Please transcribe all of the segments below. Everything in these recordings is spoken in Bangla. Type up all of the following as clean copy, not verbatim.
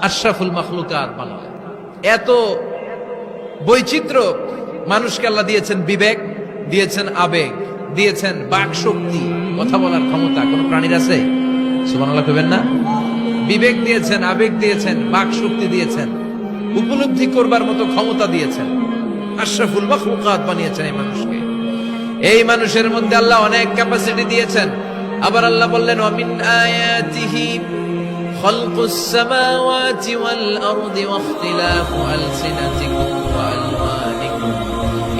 আশরাফুল মাখলুকাত বানালেন। এত বৈচিত্র্য মানুষকে আল্লাহ দিয়েছেন, বিবেক দিয়েছেন, আবেগ দিয়েছেন, বাক শক্তি, কথা বলার ক্ষমতা। কোন প্রাণীর আছে? সুবহানাল্লাহ কইবেন না? বিবেক দিয়েছেন, আবেগ দিয়েছেন, বাক শক্তি দিয়েছেন, উপলব্ধি করবার মতো ক্ষমতা দিয়েছেন। আশরাফুল মাখলুকাত বানিয়েছেন এই মানুষকে। এই মানুষের মধ্যে আল্লাহ অনেক ক্যাপাসিটি দিয়েছেন। আবার আল্লাহ বললেন, ওয়া মিন আয়াতিহি খালকুস সামাওয়াতি ওয়াল আরদি ওয়া ইখতিলাফু আলসিনাতিকুম ওয়া আলওয়ানিকুম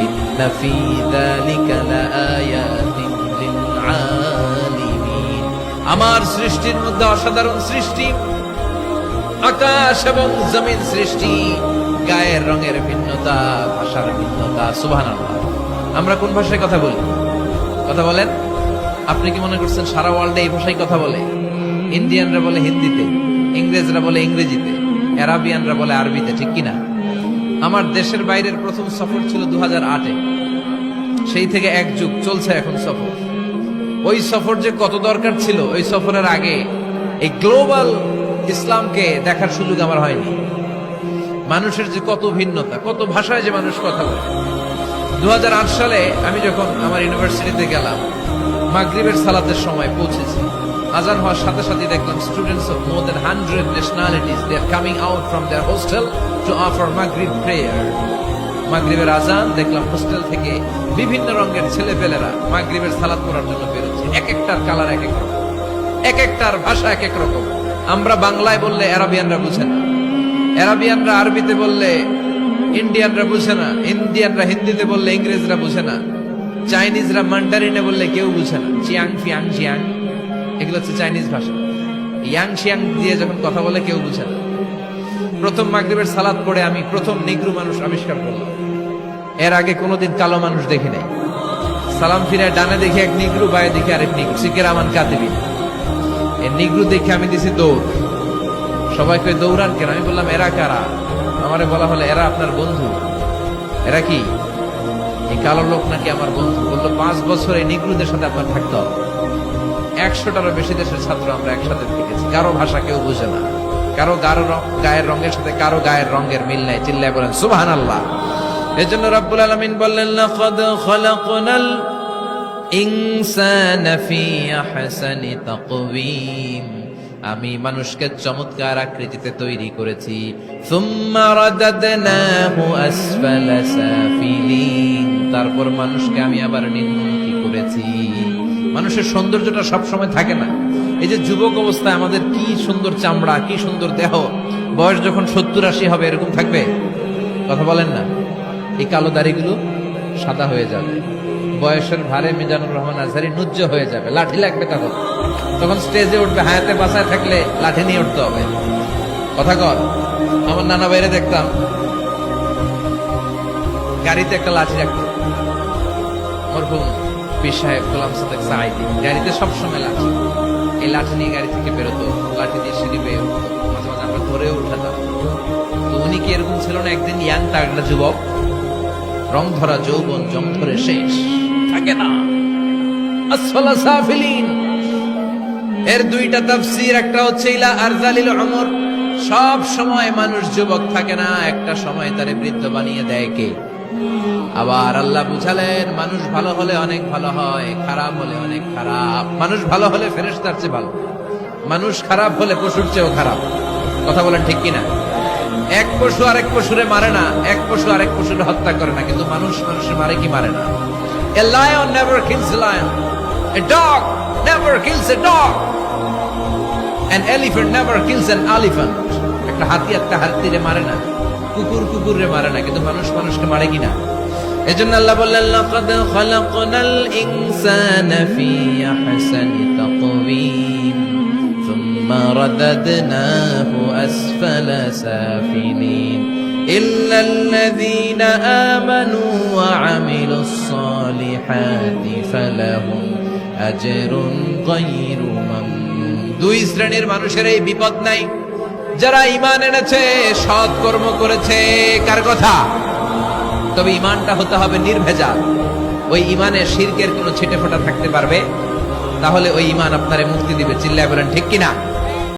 ইন্না ফী যালিকা লাআয়াতিন লিল আলিমিন। আমার সৃষ্টির মধ্যে অসাধারণ সৃষ্টি, আকাশ এবং জমিন সৃষ্টি, গায়ের রঙের ভিন্নতা, ভাষার ভিন্নতা। সুবহানাল্লাহ। আমরা কোন ভাষায় কথা বলি? কথা বলেন? আপনি কি মনে করছেন সারা ওয়ার্ল্ডে এই ভাষায় কথা বলে? ইন্ডিয়ানরা বলে হিন্দিতে, ইংরেজরা বলে ইংরেজিতে, আরাবিয়ানরা বলে আরবিতে, ঠিক কিনা? আমার দেশের বাইরের প্রথম সফর ছিল 2008-এ। সেই থেকে এক যুগ চলছে এখন সফর। ওই সফর যে কত দরকার ছিল, ওই সফরের আগে এই গ্লোবাল ইসলামকে দেখার সুযোগ আমার হয়নি। মানুষের যে কত ভিন্নতা, কত ভাষায় যে মানুষ কথা বলে। 2008 সালে আমি যখন আমার ইউনিভার্সিটিতে গেলাম, মাগরিবের সালাতের সময় পৌঁছেছি। আজান হওয়ার সাথে সাথে দেখলাম students of more than 100 nationalities, they are coming out from their hostel to offer Maghrib prayer. মাগরিবের আজান দেখলাম হোস্টেল থেকে বিভিন্ন রঙের ছেলেপেলেরা মাগরিবের সালাত পড়ার জন্য বেরোচ্ছে। এক একটার কালার এক এক রকম, এক একটার ভাষা এক এক রকম। আমরা বাংলায় বললে আরাবিয়ানরা বুঝে না, আরাবিয়ানরা আরবিতে বললে ইন্ডিয়ানরা বুঝে না, ইন্ডিয়ানরা হিন্দিতে বললে ইংরেজরা বুঝে না, চাইনিজরা মান্ডারিনে বললে কেউ বুঝে না। চিয়াং ফিয়াং চিয়াং, এগুলো হচ্ছে চাইনিজ ভাষা। ইয়াং শিয়াং দিয়ে যখন কথা বলে কেউ বুঝে না। প্রথম মাগরিবের সালাত পড়ে আমি প্রথম নিগ্রু মানুষ আবিষ্কার করলাম। এর আগে কোনোদিন কালো মানুষ দেখি নাই। সালাম ফিরে ডানে দেখি এক নিগ্রু, বায়ে দেখি আরেক নিগ্রু, সিকেরামান কাতিবিন। এই নিগ্রু দেখে আমি দিছি দৌড়। সবাইকে দৌড়ান কেন? আমি বললাম এরা কারা? আমারে বলা হলো এরা আপনার বন্ধু। এরা কি? এই কালো লোক নাকি আমার বন্ধু। বললো 5 বছর এই নিগ্রুদের সাথে আপনার থাকতে হবে। 100টারও বেশি দেশের ছাত্র আমরা একসাথে থেকেছি। কারো ভাষা কেউ বুঝে না, কারো গায়ের রঙের সাথে কারো গায়ের রঙের মিল নাই। চিল্লায় বলেন সুবহানাল্লাহ। এজন্য রব্বুল আলামিন বললেন, লাকাদ খালাকনাল ইনসানা ফি আহসানি তাকওয়িম। আমি মানুষকে চমৎকার আকৃতিতে তৈরি করেছি। সুম্মা রাদাদনাহু আসফালা সাফিলিন। তারপর মানুষকে আমি আবার নিম্নমুখী করেছি। মানুষের সৌন্দর্যটা সব সময় থাকে না। এই যে যুবক অবস্থায় আমাদের কি সুন্দর চামড়া, কি সুন্দর দেহ, বয়স যখন 70-80 হবে এরকম থাকবে? কথা বলেন না। এই কালো দাড়িগুলো সাদা হয়ে যাবে, বয়সের ভারে মিজানুর রহমান আজহারি নুজ্জ হয়ে যাবে, লাঠি লাগবে তখন। তখন স্টেজে উঠবে, হায়াতে বাসায় থাকলে লাঠি নিয়ে উঠতে হবে। কথা কর। আমার নানা বাইরে দেখতাম গাড়িতে একটা লাঠি রাখতো, মরহুম পীর সাহেব গোলাম সাদেক সাঈদী। গাড়িতে সবসময় লাঠি, এই লাঠি নিয়ে গাড়ি থেকে বেরোতো, লাঠি দিয়ে সিঁড়ি বেয়ে উঠতো, মাঝে মাঝে আমরা ধরেও উঠাতাম। তো উনি কি এরকম ছিল না? একদিন ইয়াং তাগড়া যুবক, রং ধরা যৌবন, জং ধরে শেষ থাকে না। আসফালা সাফিলিন এর 2টা তাফসীর। একটা হচ্ছে ইলা আরজালিল উমর, সব সময় মানুষ যুবক থাকে না, একটা সময় তারে বৃদ্ধ বানিয়ে দেয় কে? আবার আল্লাহ বুঝালেন, মানুষ ভালো হলে অনেক ভালো হয়, খারাপ হলে অনেক খারাপ। মানুষ ভালো হলে ফেরেশতার চেয়ে ভালো, মানুষ খারাপ হলে পশুর চেয়েও খারাপ। কথা বলেন ঠিক কিনা? এক পশু আরেক পশুরে মারে না, এক পশু আরেক পশুরে হত্যা করে না, কিন্তু মানুষ মানুষের মারে কি মারে না? A lion never kills a lion, a dog never kills a dog, an elephant never kills an elephant. একটা হাতি একটা হাতিরে মারে না, কুকুর কুকুরে মারে না, কিন্তু মানুষ মানুষকে মারে কিনা? এজন্য আল্লাহ বললেন, লাকাদ খালাকনাল ইনসানা ফি আহসানি তাকওয়িম সুম্মা রাদাদনাহু আসফালা সাফিলিন ইল্লাল্লাযীনা আমানু ওয়া আমিলুস সালিহাতি ফালাহুম আজরুন গায়রু মামনুন। 2 শ্রেণীর মানুষের এই বিপদ নাই, যারা ঈমান এনেছে, সৎ কর্ম করেছে। কার কথা? তবে ঈমানটা হতে হবে নির্ভেজাল। ওই ঈমানে শিরকের কোনো ছিটে ফোঁটা থাকতে পারবে? তাহলে ওই ঈমান আপনারে মুক্তি দিবে। চিল্লায় বলেন ঠিক কিনা?